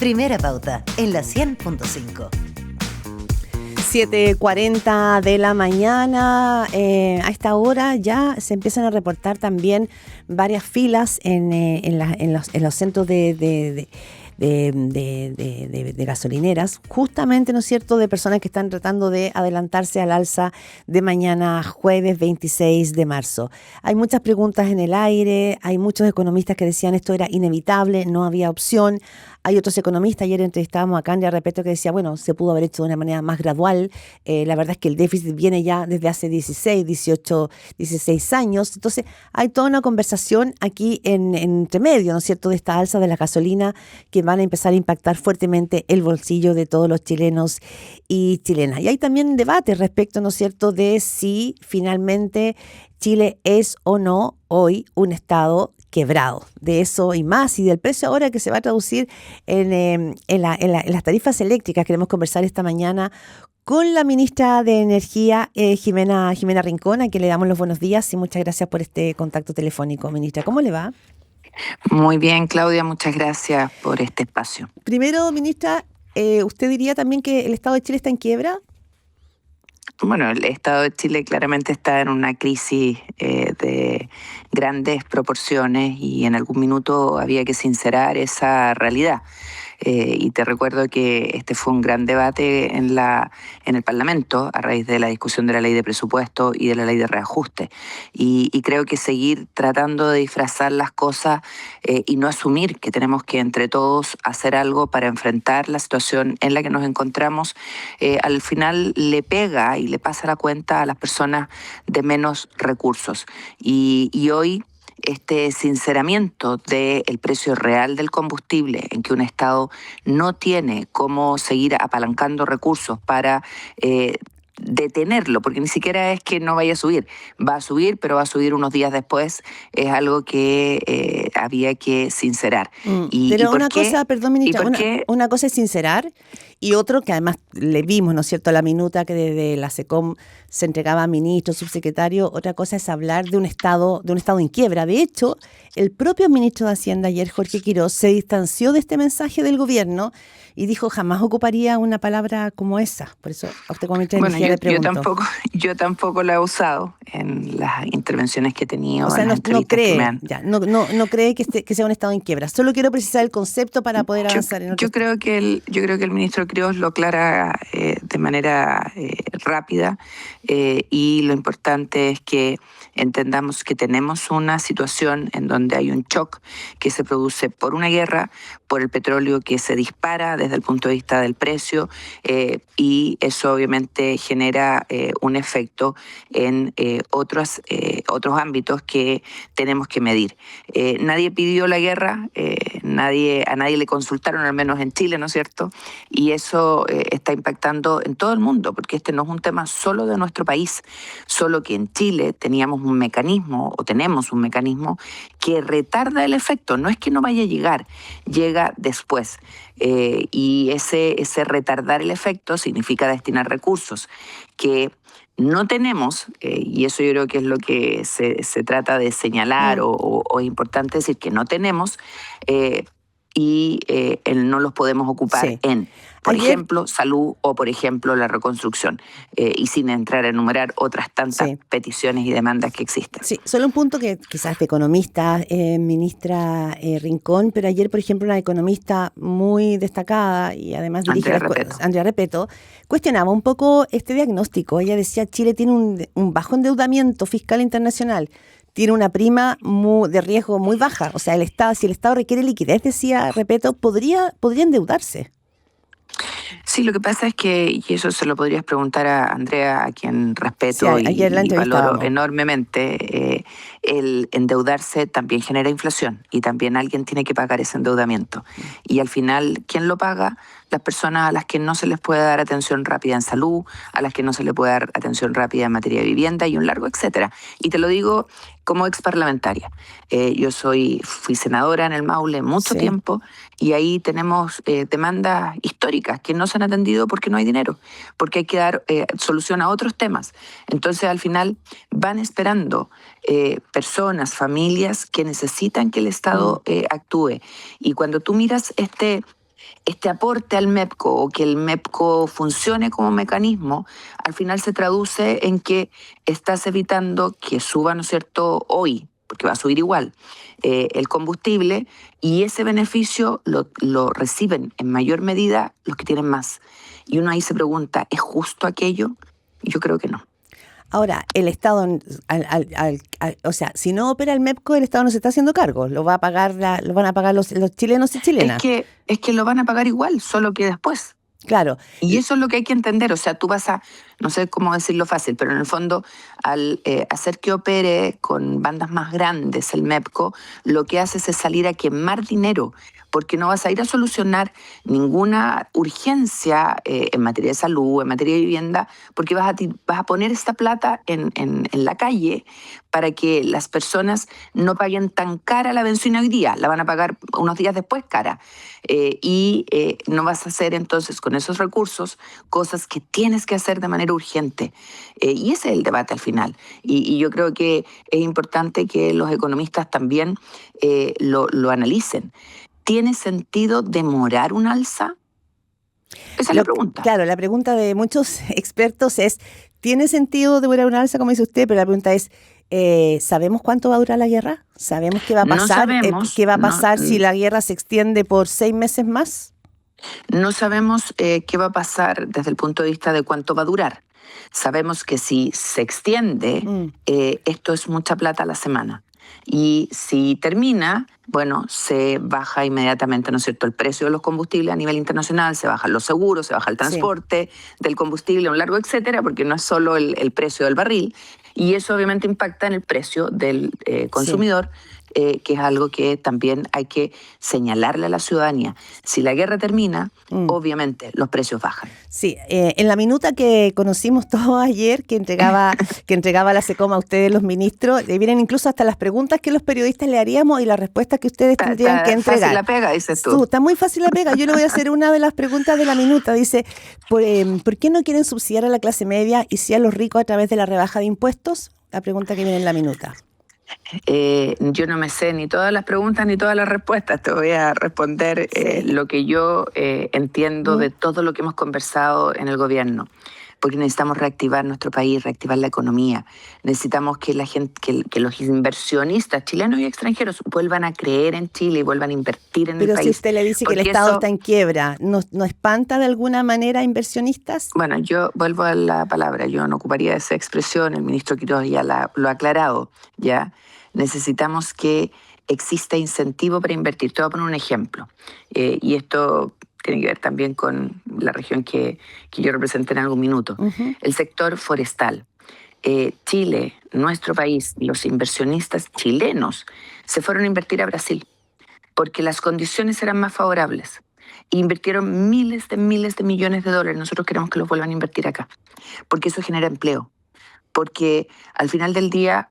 Primera Pauta, en la 100.5. 7:40 de la mañana. A esta hora ya se empiezan a reportar también varias filas en los centros de gasolineras, justamente, ¿no es cierto?, de personas que están tratando de adelantarse al alza de mañana jueves 26 de marzo. Hay muchas preguntas en el aire, hay muchos economistas que decían esto era inevitable, no había opción. Hay otros economistas, ayer entrevistábamos a Andrea Repeto, que decía, bueno, se pudo haber hecho de una manera más gradual. La verdad es que el déficit viene ya desde hace 16, 18, 16 años. Entonces, hay toda una conversación aquí entre medio, ¿no es cierto?, de esta alza de la gasolina que van a empezar a impactar fuertemente el bolsillo de todos los chilenos y chilenas. Y hay también debate respecto, ¿no es cierto?, de si finalmente Chile es o no hoy un Estado quebrado. De eso y más, y del precio ahora que se va a traducir en las tarifas eléctricas. Queremos conversar esta mañana con la ministra de Energía, Jimena Rincón, a quien le damos los buenos días y muchas gracias por este contacto telefónico. Ministra, ¿cómo le va? Muy bien, Claudia, muchas gracias por este espacio. Primero, ministra, ¿usted diría también que el Estado de Chile está en quiebra? Bueno, el Estado de Chile claramente está en una crisis de grandes proporciones y en algún minuto había que sincerar esa realidad. Y te recuerdo que este fue un gran debate en el Parlamento a raíz de la discusión de la ley de presupuesto y de la ley de reajuste. Y creo que seguir tratando de disfrazar las cosas y no asumir que tenemos que entre todos hacer algo para enfrentar la situación en la que nos encontramos, al final le pega y le pasa la cuenta a las personas de menos recursos. Y hoy este sinceramiento del precio real del combustible, en que un Estado no tiene cómo seguir apalancando recursos para detenerlo, porque ni siquiera es que no vaya a subir, va a subir, pero va a subir unos días después, es algo que había que sincerar. Pero una cosa, perdón, ministra, una cosa es sincerar y otro que además le vimos, ¿no es cierto?, la minuta que desde la SECOM se entregaba a ministro, subsecretario. Otra cosa es hablar de un Estado en quiebra. De hecho, el propio ministro de Hacienda ayer, Jorge Quiroz, se distanció de este mensaje del gobierno y dijo jamás ocuparía una palabra como esa. Por eso a usted como ministra de Energía le pregunto. Yo tampoco la he usado en las intervenciones que he tenido. O sea, no cree que sea un Estado en quiebra. Solo quiero precisar el concepto para poder avanzar en otro. Yo creo que el ministro Quiroz lo aclara de manera rápida y lo importante es que entendamos que tenemos una situación en donde hay un shock que se produce por una guerra, por el petróleo que se dispara desde el punto de vista del precio y eso obviamente genera un efecto en otros ámbitos que tenemos que medir. Nadie pidió la guerra, a nadie le consultaron, al menos en Chile, ¿no es cierto? Y eso está impactando en todo el mundo, porque este no es un tema solo de nuestro país, solo que en Chile tenemos un mecanismo que retarda el efecto, no es que no vaya a llegar, llega después. Y ese retardar el efecto significa destinar recursos que no tenemos, y eso yo creo que es lo que se trata de señalar o es importante decir que no tenemos, y no los podemos ocupar en, por ejemplo, salud o, por ejemplo, la reconstrucción, y sin entrar a enumerar otras tantas peticiones y demandas que existen. Sí, solo un punto que quizás de economista, ministra Rincón, pero ayer, por ejemplo, una economista muy destacada y además dirige Andrea Repeto, cuestionaba un poco este diagnóstico. Ella decía, Chile tiene un bajo endeudamiento fiscal internacional, tiene una prima de riesgo muy baja. O sea, si el Estado requiere liquidez, decía Repeto, podría endeudarse. Sí, lo que pasa es que, y eso se lo podrías preguntar a Andrea, a quien respeto y valoro enormemente, el endeudarse también genera inflación y también alguien tiene que pagar ese endeudamiento. Y al final, ¿quién lo paga? Las personas a las que no se les puede dar atención rápida en salud, a las que no se les puede dar atención rápida en materia de vivienda y un largo etcétera. Y te lo digo como ex parlamentaria. Yo fui senadora en el Maule mucho tiempo y ahí tenemos demandas históricas que no se han atendido porque no hay dinero, porque hay que dar solución a otros temas. Entonces, al final, van esperando personas, familias que necesitan que el Estado actúe. Y cuando tú miras este aporte al MEPCO o que el MEPCO funcione como mecanismo, al final se traduce en que estás evitando que suba, ¿no es cierto?, hoy, porque va a subir igual, el combustible, y ese beneficio lo reciben en mayor medida los que tienen más. Y uno ahí se pregunta, ¿es justo aquello? Yo creo que no. Ahora, el Estado, o sea, si no opera el MEPCO, el Estado no se está haciendo cargo. Lo van a pagar los chilenos y chilenas. Es que lo van a pagar igual, solo que después. Claro. Y eso es lo que hay que entender. O sea, tú vas a, no sé cómo decirlo fácil, pero en el fondo, al hacer que opere con bandas más grandes el MEPCO, lo que haces es salir a quemar dinero, porque no vas a ir a solucionar ninguna urgencia en materia de salud, en materia de vivienda, porque vas a poner esta plata en la calle para que las personas no paguen tan cara la benzina hoy día, la van a pagar unos días después cara. Y no vas a hacer entonces con esos recursos cosas que tienes que hacer de manera urgente. Y ese es el debate al final. Y yo creo que es importante que los economistas también lo analicen. ¿Tiene sentido demorar un alza? Esa es la pregunta. Claro, la pregunta de muchos expertos es, ¿tiene sentido demorar un alza, como dice usted? Pero la pregunta es, ¿sabemos cuánto va a durar la guerra? ¿Sabemos qué va a pasar? No sabemos, ¿Qué va a pasar si la guerra se extiende por 6 meses más? No sabemos qué va a pasar desde el punto de vista de cuánto va a durar. Sabemos que si se extiende, esto es mucha plata a la semana. Y si termina, bueno, se baja inmediatamente, ¿no es cierto?, el precio de los combustibles a nivel internacional, se bajan los seguros, se baja el transporte del combustible, un largo etcétera, porque no es solo el precio del barril. Y eso obviamente impacta en el precio del consumidor, que es algo que también hay que señalarle a la ciudadanía. Si la guerra termina, obviamente los precios bajan. Sí, en la minuta que conocimos todos ayer, que entregaba la SECOM a ustedes los ministros, vienen incluso hasta las preguntas que los periodistas le haríamos y las respuestas que ustedes tendrían que entregar. Fácil la pega, dices tú. Está muy fácil la pega. Yo le voy a hacer una de las preguntas de la minuta. Dice, ¿por qué no quieren subsidiar a la clase media y sí a los ricos a través de la rebaja de impuestos? La pregunta que viene en la minuta. Yo no me sé ni todas las preguntas ni todas las respuestas. Te voy a responder lo que yo entiendo de todo lo que hemos conversado en el gobierno. Porque necesitamos reactivar nuestro país, reactivar la economía. Necesitamos que la gente, que los inversionistas chilenos y extranjeros vuelvan a creer en Chile y vuelvan a invertir en el país. Pero si usted le dice que el Estado está en quiebra, ¿no espanta de alguna manera a inversionistas? Bueno, yo vuelvo a la palabra. Yo no ocuparía esa expresión. El ministro Quiroz ya lo ha aclarado. ¿Ya? Necesitamos que exista incentivo para invertir. Te voy a poner un ejemplo. Y esto tiene que ver también con la región que yo representé en algún minuto. El sector forestal. Chile, nuestro país, los inversionistas chilenos se fueron a invertir a Brasil porque las condiciones eran más favorables. E invirtieron miles de millones de dólares. Nosotros queremos que los vuelvan a invertir acá, porque eso genera empleo. Porque al final del día,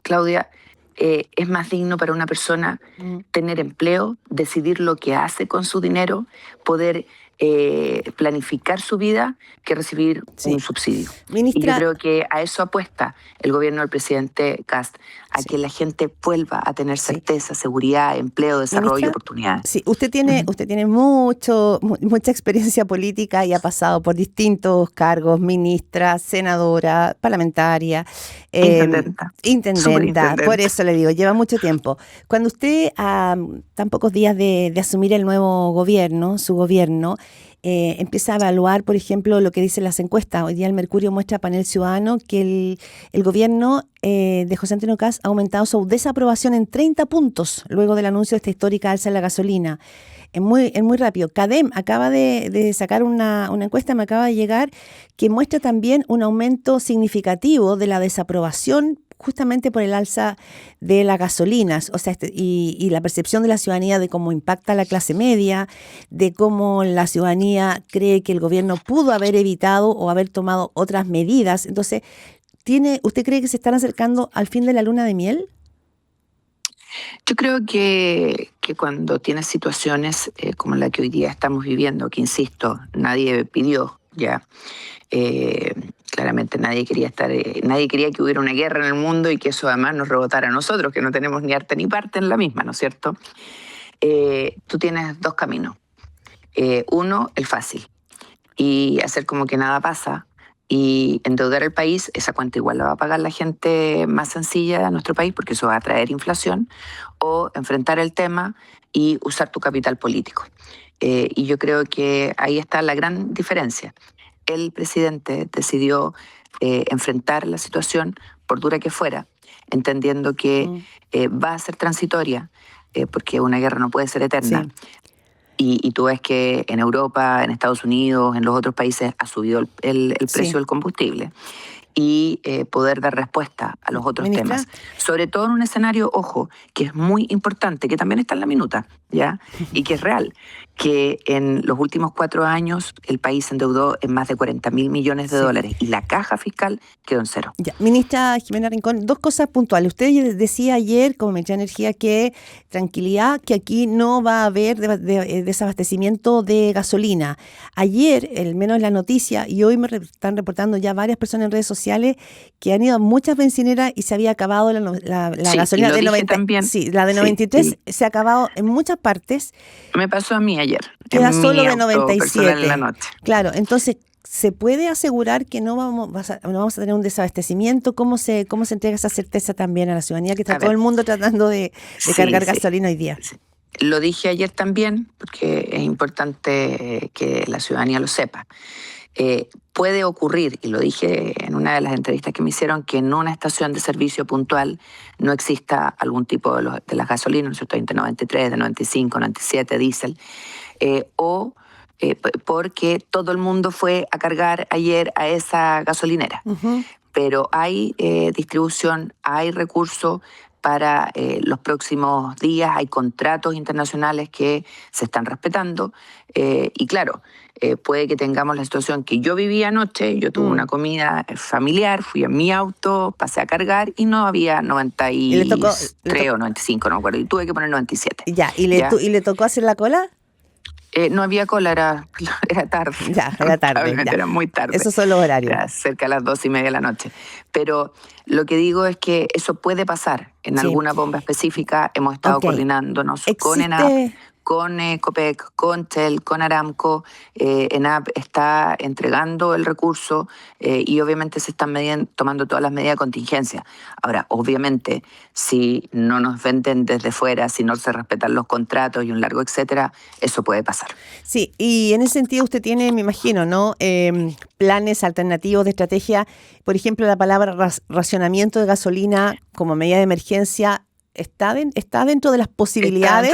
Claudia, es más digno para una persona tener empleo, decidir lo que hace con su dinero, poder planificar su vida, que recibir un subsidio. Ministra, y yo creo que a eso apuesta el gobierno del presidente Kast, a que la gente vuelva a tener certeza, seguridad, empleo, desarrollo y oportunidades. Sí, usted tiene mucha experiencia política y ha pasado por distintos cargos, ministra, senadora, parlamentaria, intendenta, por eso le digo, lleva mucho tiempo. Cuando usted, a tan pocos días de asumir el nuevo gobierno, su gobierno, empieza a evaluar, por ejemplo, lo que dicen las encuestas. Hoy día el Mercurio muestra Panel Ciudadano que el gobierno de José Antonio Kast ha aumentado su desaprobación en 30 puntos luego del anuncio de esta histórica alza en la gasolina. Es muy rápido. CADEM acaba de sacar una encuesta, me acaba de llegar, que muestra también un aumento significativo de la desaprobación justamente por el alza de las gasolinas, o sea, y la percepción de la ciudadanía de cómo impacta a la clase media, de cómo la ciudadanía cree que el gobierno pudo haber evitado o haber tomado otras medidas. Entonces, ¿usted cree que se están acercando al fin de la luna de miel? Yo creo que cuando tienes situaciones como la que hoy día estamos viviendo, que insisto, nadie pidió ya, claramente nadie quería que hubiera una guerra en el mundo y que eso además nos rebotara a nosotros, que no tenemos ni arte ni parte en la misma, ¿no es cierto? Tú tienes dos caminos. Uno, el fácil, y hacer como que nada pasa y endeudar el país. Esa cuenta igual la va a pagar la gente más sencilla de nuestro país porque eso va a traer inflación, o enfrentar el tema y usar tu capital político. Y yo creo que ahí está la gran diferencia. El presidente decidió enfrentar la situación, por dura que fuera, entendiendo que va a ser transitoria, porque una guerra no puede ser eterna. Sí. Y tú ves que en Europa, en Estados Unidos, en los otros países ha subido el precio del combustible. Y poder dar respuesta a los otros Ministra, temas. Sobre todo en un escenario, ojo, que es muy importante, que también está en la minuta, ¿ya? Y que es real, que en los últimos 4 años el país se endeudó en más de 40.000 millones de dólares y la caja fiscal quedó en cero. Ya, ministra Jimena Rincón, 2 cosas puntuales. Usted decía ayer, como Ministra de Energía, que tranquilidad, que aquí no va a haber desabastecimiento de gasolina. Ayer, al menos en la noticia, y hoy están reportando ya varias personas en redes sociales que han ido a muchas bencineras y se había acabado la gasolina de 90. También. Sí, la de 93 se ha acabado en muchas partes. Me pasó a mí ayer. Queda solo de auto 97. En la noche. Claro, entonces, ¿se puede asegurar que no vamos a tener un desabastecimiento? ¿Cómo se entrega esa certeza también a la ciudadanía, que está todo el mundo tratando de cargar gasolina hoy día? Sí. Lo dije ayer también, porque es importante que la ciudadanía lo sepa. Puede ocurrir, y lo dije en una de las entrevistas que me hicieron, que en una estación de servicio puntual no exista algún tipo de las gasolinas, ¿no es cierto? De 93, de 95, 97, diésel, porque todo el mundo fue a cargar ayer a esa gasolinera. Uh-huh. Pero hay distribución, hay recursos para los próximos días, hay contratos internacionales que se están respetando, y claro, puede que tengamos la situación que yo viví anoche. Yo tuve una comida familiar, fui en mi auto, pasé a cargar y no había 93 o 95, no me acuerdo, y tuve que poner 97. Ya, ¿y le tocó hacer la cola? No había cola, era tarde. Ya, era tarde. Ya. Era muy tarde. Esos son los horarios. Era cerca de las 2:30 de la noche. Pero lo que digo es que eso puede pasar en alguna bomba específica. Hemos estado coordinándonos con ENAP, con Copec, con TEL, con Aramco. ENAP está entregando el recurso y obviamente se están tomando todas las medidas de contingencia. Ahora, obviamente, si no nos venden desde fuera, si no se respetan los contratos y un largo etcétera, eso puede pasar. Sí, y en ese sentido usted tiene, me imagino, ¿no? Planes alternativos de estrategia. Por ejemplo, la palabra racionamiento de gasolina como medida de emergencia. ¿Está dentro de las posibilidades?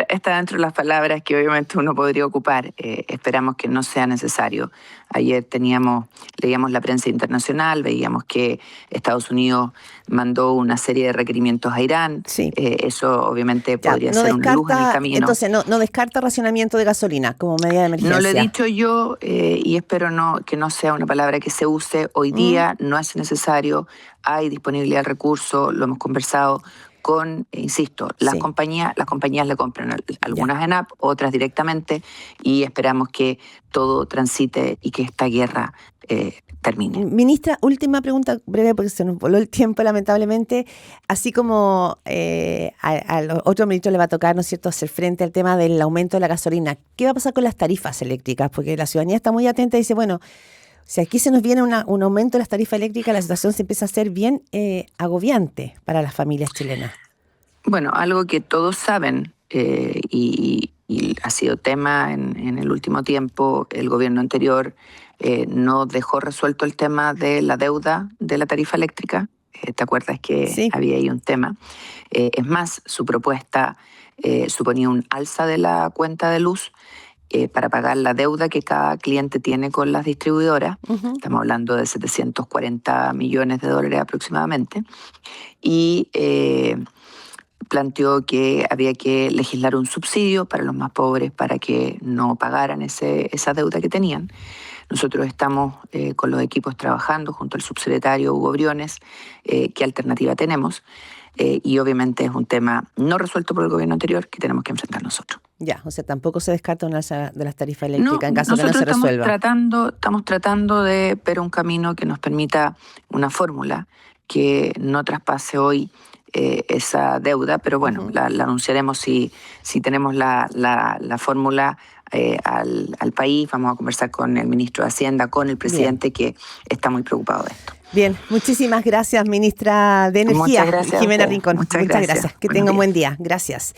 Está dentro de las palabras que obviamente uno podría ocupar. Esperamos que no sea necesario. Ayer leíamos la prensa internacional, veíamos que Estados Unidos mandó una serie de requerimientos a Irán. Sí. Eso obviamente podría ser una luz en el camino. Entonces, no descarta racionamiento de gasolina como medida de emergencia. No lo he dicho yo y espero que no sea una palabra que se use hoy día. No es necesario. Hay disponibilidad de recursos, lo hemos conversado con, insisto, las compañías le compran algunas ENAP, otras directamente, y esperamos que todo transite y que esta guerra termine. Ministra, última pregunta breve porque se nos voló el tiempo lamentablemente. Así como a los otros ministros le va a tocar, ¿no es cierto?, hacer frente al tema del aumento de la gasolina. ¿Qué va a pasar con las tarifas eléctricas? Porque la ciudadanía está muy atenta y dice, bueno, si aquí se nos viene un aumento de las tarifas eléctricas, la situación se empieza a hacer bien agobiante para las familias chilenas. Bueno, algo que todos saben y ha sido tema en el último tiempo, el gobierno anterior no dejó resuelto el tema de la deuda de la tarifa eléctrica. ¿Te acuerdas que había ahí un tema? Es más, su propuesta suponía un alza de la cuenta de luz para pagar la deuda que cada cliente tiene con las distribuidoras. Uh-huh. Estamos hablando de 740 millones de dólares aproximadamente. Y planteó que había que legislar un subsidio para los más pobres para que no pagaran esa deuda que tenían. Nosotros estamos con los equipos trabajando junto al subsecretario Hugo Briones, qué alternativa tenemos. Y obviamente es un tema no resuelto por el gobierno anterior que tenemos que enfrentar nosotros. Ya, o sea, tampoco se descarta una alza de las tarifas eléctricas en caso de que no se resuelva. Estamos tratando de ver un camino que nos permita una fórmula que no traspase hoy esa deuda, pero bueno, la anunciaremos si tenemos la fórmula al país. Vamos a conversar con el ministro de Hacienda, con el presidente, que está muy preocupado de esto. Bien, muchísimas gracias, ministra de Energía, Muchas gracias, Jimena Rincón. Muchas gracias. Que tenga un buen día. Gracias.